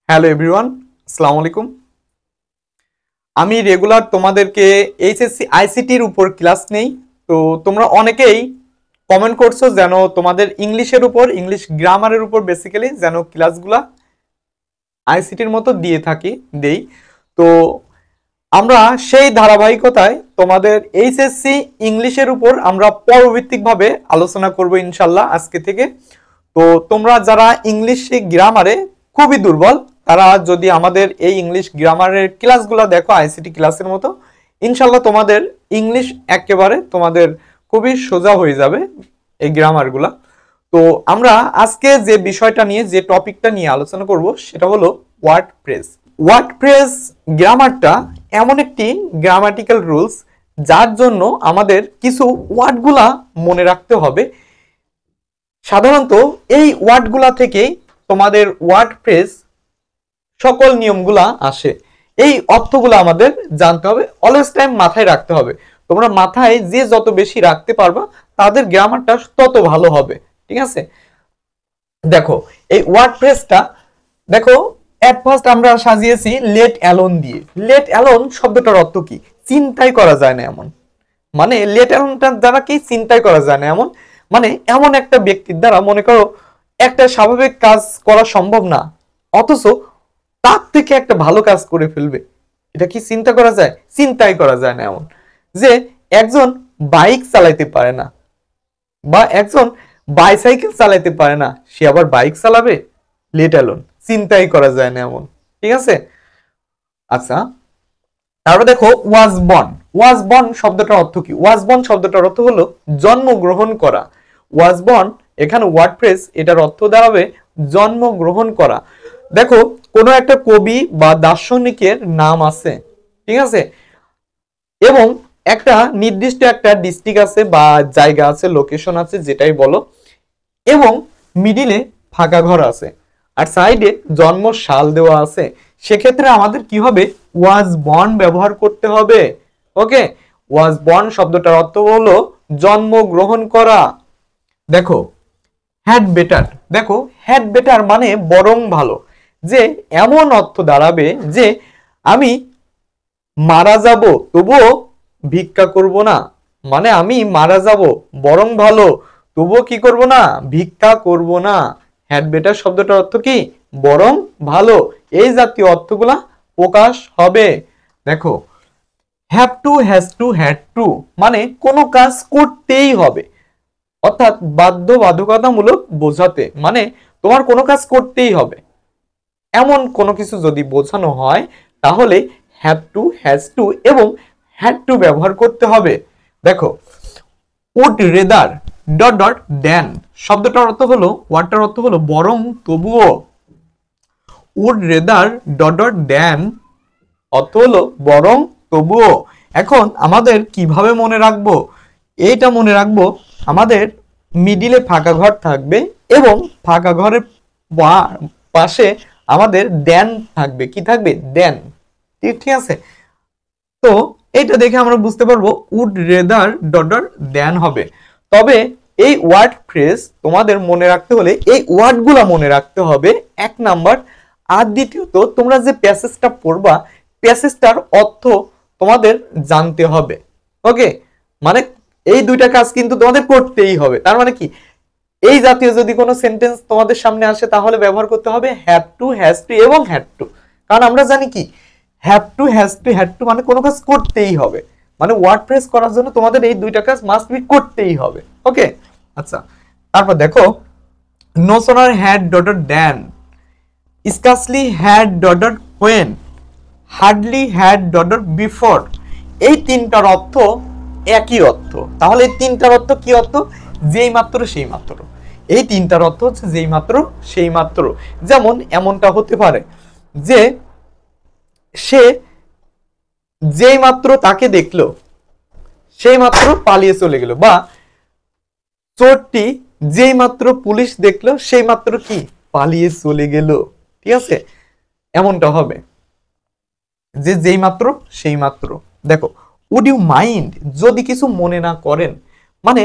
Hello everyone, আসসালামু আলাইকুম। আমি রেগুলার তোমাদেরকে এইচএসসি আইসিটির উপর ক্লাস নেই। তো তোমরা অনেকেই কমেন্ট করছো যেন তোমাদের ইংলিশের উপর, ইংলিশ গ্রামারের উপর বেসিক্যালি যেন ক্লাসগুলা আইসিটির মতো দিয়ে থাকি, দেই। তো আমরা সেই ধারাবাহিকতায় তোমাদের এইচএসসি ইংলিশের উপর আমরা পরবর্তীভাবে আলোচনা করব ইনশাল্লাহ আজকে থেকে। তো তোমরা যারা ইংলিশ গ্রামারে খুবই দুর্বল, তারা যদি আমাদের এই ইংলিশ গ্রামারের ক্লাসগুলো দেখো আইসিটি ক্লাসের মতো, ইনশাল্লাহ তোমাদের ইংলিশ একেবারে তোমাদের খুবই সোজা হয়ে যাবে এই গ্রামারগুলা। তো আমরা আজকে যে বিষয়টা নিয়ে, যে টপিকটা নিয়ে আলোচনা করব সেটা হলো ওয়ার্ডপ্রেস। ওয়ার্ডপ্রেস গ্রামারটা এমন একটি গ্রামাটিক্যাল রুলস যার জন্য আমাদের কিছু ওয়ার্ডগুলা মনে রাখতে হবে। সাধারণত এই ওয়ার্ডগুলা থেকেই তোমাদের ওয়ার্ডপ্রেস সকল নিয়মগুলা আসে। এই অর্থগুলো আমাদের জানতে হবে, অলওয়েজ টাইম মাথায় রাখতে হবে। তোমরা মাথায় যে যত বেশি রাখতে পারবা তাদের গ্রামারটা তত ভালো হবে, ঠিক আছে? দেখো এই ওয়ার্ডপ্রেসটা দেখো, এট ফার্স্ট আমরা সাজিয়েছি লেট অ্যালোন দিয়ে। লেট অ্যালোন শব্দটার অর্থ কি? চিন্তাই করা যায় না এমন। মানে লেট অ্যালোনটার দ্বারা কি চিন্তাই করা যায় না এমন, মানে এমন একটা ব্যক্তির দ্বারা মনে করো একটা স্বাভাবিক কাজ করা সম্ভব না, অথচ তার থেকে একটা ভালো কাজ করে ফেলবে। এটা কি চিন্তা করা যায়? চিন্তাই করা যায় না এমন। যে একজন বাইক চালাইতে পারে না বা একজন বাইসাইকেল চালাইতে পারে না, সে আবার বাইক চালাবে? লেট অ্যালোন, চিন্তাই করা যায় না এমন, ঠিক আছে? আচ্ছা, তারপরে দেখো ওয়াজ বর্ন। ওয়াজ বর্ন শব্দটার অর্থ কি? ওয়াজ বর্ন শব্দটার অর্থ হলো জন্মগ্রহণ করা। ওয়াজ বর্ন এখানে ওয়ার্ডপ্রেস, এটার অর্থ দাঁড়াবে জন্মগ্রহণ করা। দেখো কোনো একটা কবি বা দার্শনিকের নাম আছে, ঠিক আছে, এবং একটা নির্দিষ্ট একটা ডিস্ট্রিক্ট আছে বা জায়গা আছে, লোকেশন আছে, যেটাই বলো, এবং মিডিলে ফাঁকা ঘর আছে আর সাইডে জন্ম সাল দেওয়া আছে। সেক্ষেত্রে আমাদের কি হবে? ওয়াজ বর্ন ব্যবহার করতে হবে। ওকে, ওয়াজ বর্ন শব্দটার অর্থ হলো জন্মগ্রহণ করা। দেখো হ্যাড বেটার। দেখো হ্যাড বেটার মানে বরং ভালো। যে এমন অর্থ দাঁড়াবে যে আমি মারা যাব তবুও ভিক্ষা করব না। মানে আমি মারা যাব বরং ভালো, তবুও কি করব না? ভিক্ষা করব না। হ্যাড বেটার শব্দটার অর্থ কি? বরং ভালো। এই জাতীয় অর্থগুলা প্রকাশ হবে। দেখো have to, has to, had to মানে কোনো কাজ করতেই হবে, অর্থাৎ বাধ্যবাধকতামূলক বোঝাতে, মানে তোমার কোনো কাজ করতেই হবে এমন কোনো কিছু যদি বোঝানো হয় তাহলে হ্যাভ টু, হ্যাজ টু এবং হ্যাড টু ব্যবহার করতে হবে। দেখো উড রেদার ডট ডট দেন শব্দটার অর্থ হলো, ওয়ার্ডটার অর্থ হলো বরং তবুও। উড রেদার ডট ডট দেন অর্থ হলো বরং তবুও। এখন আমাদের কিভাবে মনে রাখবো? এইটা মনে রাখবো, আমাদের মিডিলে ফাঁকা ঘর থাকবে এবং ফাঁকা ঘরের পাশে আমাদের দেন থাকবে। কি থাকবে? দেন। ঠিক আছে, তো এইটা দেখে আমরা বুঝতে পারবো উড রেদার ডট ডট দেন হবে। তবে এই ওয়ার্ড ফ্রেজ তোমাদের মনে রাখতে হলে এই ওয়ার্ডগুলা মনে রাখতে হবে, এক নাম্বার। আর দ্বিতীয়ত তোমরা যে প্যাসেজটা পড়বা, প্যাসেজটার অর্থ তোমাদের জানতে হবে। ওকে, মানে এই দুইটা কাজ কিন্তু তোমাদের করতেই হবে। তার মানে কি, এই জাতীয় যদি কোনো সেন্টেন্স তোমাদের সামনে আসে তাহলে ব্যবহার করতে হবে হ্যাভ টু, হ্যাজ টু এবং হ্যাড টু। কারণ আমরা জানি কি, have to, has to, had to মানে কোনো কাজ করতেই হবে। মানে ওয়ার্ড ফ্রেজ করার জন্য তোমাদের এই দুইটা কাজ মাস্ট বি করতেই হবে। ওকে, আচ্ছা, তারপর দেখো no sooner had dot dot then, scarcely had dot dot when, hardly had dot dot before. এই তিনটার অর্থ একই অর্থ। তাহলে এই তিনটার অর্থ কি অর্থ? যেই মাত্র সেই মাত্র। এই তিনটার অর্থ হচ্ছে যেই মাত্র সেই মাত্র। যেমন এমনটা হতে পারে যে সে যেই মাত্র তাকে দেখলো সেই মাত্র পালিয়ে চলে গেল, বা চোরটি যেই মাত্র পুলিশ দেখলো সেই মাত্র কি? পালিয়ে চলে গেল। ঠিক আছে, এমনটা হবে যে যেই মাত্র সেই মাত্র। দেখো উড ইউ মাইন্ড, যদি কিছু মনে না করেন, মানে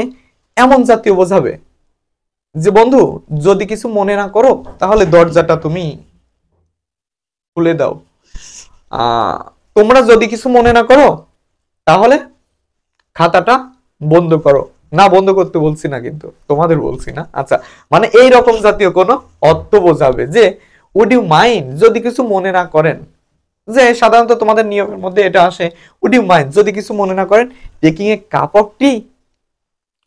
এমন জাতীয় বোঝাবে যে বন্ধু যদি কিছু মনে না করো তাহলে দরজাটা তুমি খুলে দাও। তোমরা যদি কিছু মনে না করো তাহলে খাতাটা বন্ধ করো। না, বন্ধ করতে বলছি না, কিন্তু তোমাদের বলছি না। আচ্ছা, মানে এই রকম জাতীয় কোনো অর্থ বোঝাবে যে উড ইউ মাইন্ড যদি কিছু মনে না করেন, যে সাধারণত তোমাদের নিয়মের মধ্যে এটা আসে, উড ইউ মাইন্ড যদি কিছু মনে না করেন টেকিং এ কাপ অফ টি,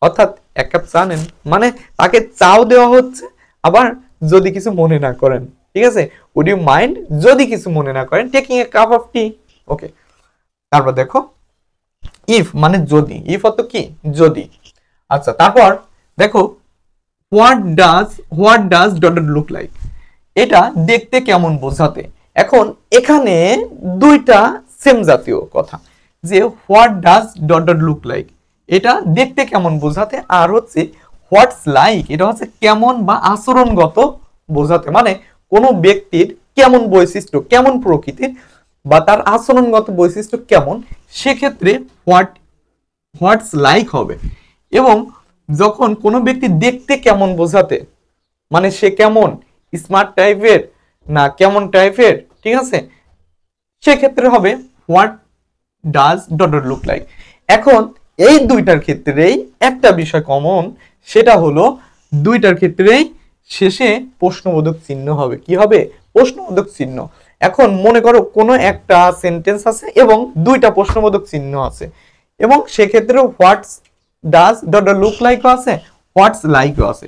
অর্থাৎ এক কাপ চা নেন, মানে তাকে চাও দেওয়া হচ্ছে, আবার যদি কিছু মনে না করেন, ঠিক আছে, উড ইউ মাইন্ড যদি কিছু মনে না করেন টেকিং এ কাপ অফ টি। ওকে, তারপর দেখো ইফ মানে যদি, ইফ অর্থ কি যদি। আচ্ছা, তারপর দেখো what does that look like, এটা দেখতে কেমন বোঝাতে। এখন এখানে দুইটা সেম জাতীয় কথা, যে what does that look like এটা দেখতে কেমন বোঝাতে, আর হচ্ছে হোয়াটস লাইক এটা হচ্ছে কেমন বা আচরণগত বোঝাতে, মানে কোনো ব্যক্তির কেমন বৈশিষ্ট্য, কেমন প্রকৃতির বা তার আচরণগত বৈশিষ্ট্য কেমন, সেক্ষেত্রে হোয়াটস লাইক হবে। এবং যখন কোনো ব্যক্তি দেখতে কেমন বোঝাতে, মানে সে কেমন, স্মার্ট টাইপের না কেমন টাইপের, ঠিক আছে, সেক্ষেত্রে হবে what does that look like. এখন এই দুইটার ক্ষেত্রেই একটা বিষয় কমন, সেটা হলো দুইটার ক্ষেত্রেই শেষে প্রশ্নবোধক চিহ্ন হবে। কি হবে? প্রশ্নবোধক চিহ্ন। এখন মনে করো কোনো একটা সেন্টেন্স আছে এবং দুইটা প্রশ্নবোধক চিহ্ন আছে, এবং সেক্ষেত্রে হোয়াটস ডাজ ডট লুক লাইকও আছে, হোয়াটস লাইকও আছে।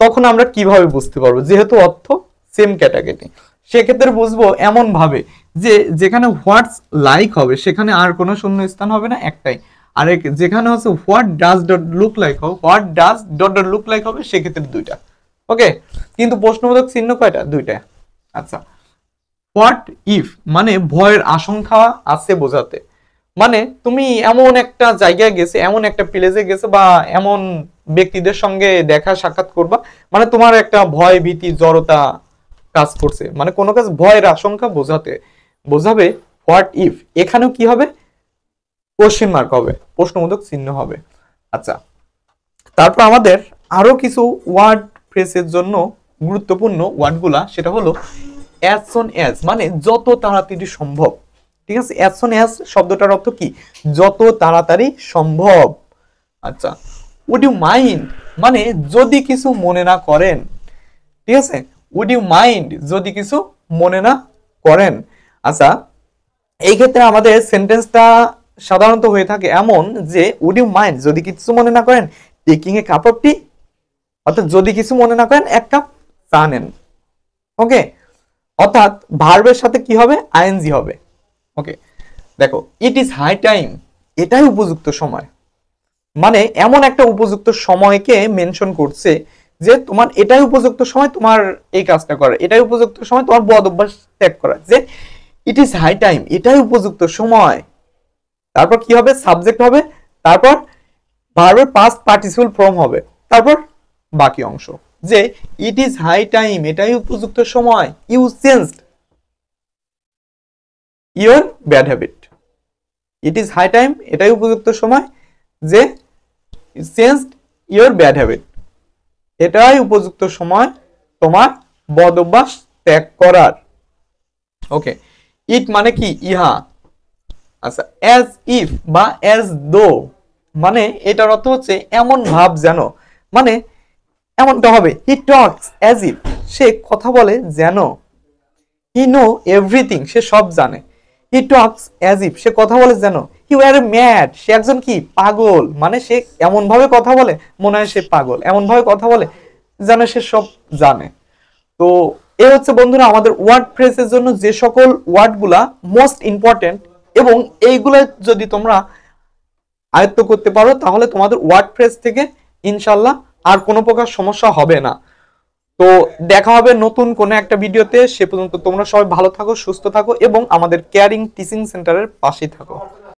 তখন আমরা কিভাবে বুঝতে পারবো? যেহেতু অর্থ সেম ক্যাটাগরি, সেক্ষেত্রে বুঝবো এমন ভাবে যে যেখানে হোয়াটস লাইক হবে সেখানে আর কোনো শূন্য স্থান হবে না, একটাই। আর যেখানে হচ্ছে what does that look like হবে, what does that look like হবে, সেক্ষেত্রে দুইটা। ওকে, কিন্তু প্রশ্নবোধক চিহ্ন কয়টা? দুইটা। আচ্ছা, হোয়াট ইফ মানে ভয়ের আশঙ্কা আছে বোঝাতে, মানে তুমি এমন একটা জায়গায় গেছে, এমন একটা প্লেসে গেছে, বা এমন ব্যক্তিদের সঙ্গে দেখা সাক্ষাৎ করবা, মানে তোমার একটা ভয় ভীতি জড়তা কাজ করছে, মানে কোনো কাজ ভয়ের আশঙ্কা বোঝাবে হোয়াট ইফ। এখানেও কি হবে? কোশ্চেন মার্ক হবে, প্রশ্নবোধক চিহ্ন হবে। আচ্ছা, তারপর আমাদের আরো কিছু ওয়ার্ড ফ্রেজের জন্য গুরুত্বপূর্ণ ওয়ার্ডগুলা, সেটা হলো অ্যাজ সুন অ্যাজ মানে যত তাড়াতাড়ি সম্ভব, ঠিক আছে। অ্যাজ সুন অ্যাজ শব্দটার অর্থ কি? যত তাড়াতাড়ি সম্ভব। আচ্ছা, উড ইউ মাইন্ড মানে যদি কিছু মনে না করেন, ঠিক আছে, উড ইউ মাইন্ড যদি কিছু মনে না করেন। আচ্ছা, এই ক্ষেত্রে আমাদের সেন্টেন্সটা সাধারণত হয়ে থাকে এমন যে উড ইউ মাইন্ড যদি কিছু মনে না করেন টেকিং এ কাপ অফ টি, অর্থাৎ যদি কিছু মনে না করেন এক কাপ চা নেন। ওকে, অর্থাৎ ভার্বের সাথে কি হবে? আইএনজি হবে। ওকে, দেখো ইট ইজ হাই টাইম, এটাই উপযুক্ত সময়, মানে এমন একটা উপযুক্ত সময়কে মেনশন করছে যে তোমার এটাই উপযুক্ত সময় তোমার এই কাজটা করার, এটাই উপযুক্ত সময় তোমার বদ অভ্যাস ত্যাগ করার, যে ইট ইজ হাই টাইম এটাই উপযুক্ত সময়। তারপর কি হবে? সাবজেক্ট হবে, তারপর ভার্বের পাস্ট পার্টিসিপল ফর্ম হবে, তারপর বাকি অংশ, যে ইট ইজ হাই টাইম এটাই উপযুক্ত সময়, you changed your bad habit. It is high time এটাই উপযুক্ত সময়, যে চেঞ্জড ইওর ব্যাড হ্যাবিট এটাই উপযুক্ত সময় তোমার বদ অভ্যাস ত্যাগ করার। ওকে, ইট মানে কি? ইহা। আচ্ছা, অ্যাজ ইফ বা অ্যাজ দো মানে এটার অর্থ হচ্ছে এমন ভাব যেন, মানে এমনটা হবে। হি টক্স অ্যাজ ইফ সে কথা বলে যেন, হি নো এভরিথিং সে সব জানে, হি টক্স অ্যাজ ইফ সে কথা বলে যেন, হি ওয়ার ম্যাড সে একজন কি? পাগল, মানে সে এমন ভাবে কথা বলে মনে হয় সে পাগল, এমন ভাবে কথা বলে যেন সে সব জানে। তো এই হচ্ছে বন্ধুরা আমাদের ওয়ার্ড ফ্রেজের জন্য যে সকল ওয়ার্ডগুলা মোস্ট ইম্পর্টেন্ট, এবং এইগুলো যদি তোমরা আয়ত্ত করতে পারো তাহলে তোমাদের ওয়ার্ড ফ্রেজ থেকে ইনশাল্লাহ আর কোনো প্রকার সমস্যা হবে না। তো দেখা হবে নতুন কোনো একটা ভিডিওতে। সে পর্যন্ত তোমরা সবাই ভালো থাকো, সুস্থ থাকো এবং আমাদের কেয়ারিং টিচিং সেন্টারের পাশে থাকো।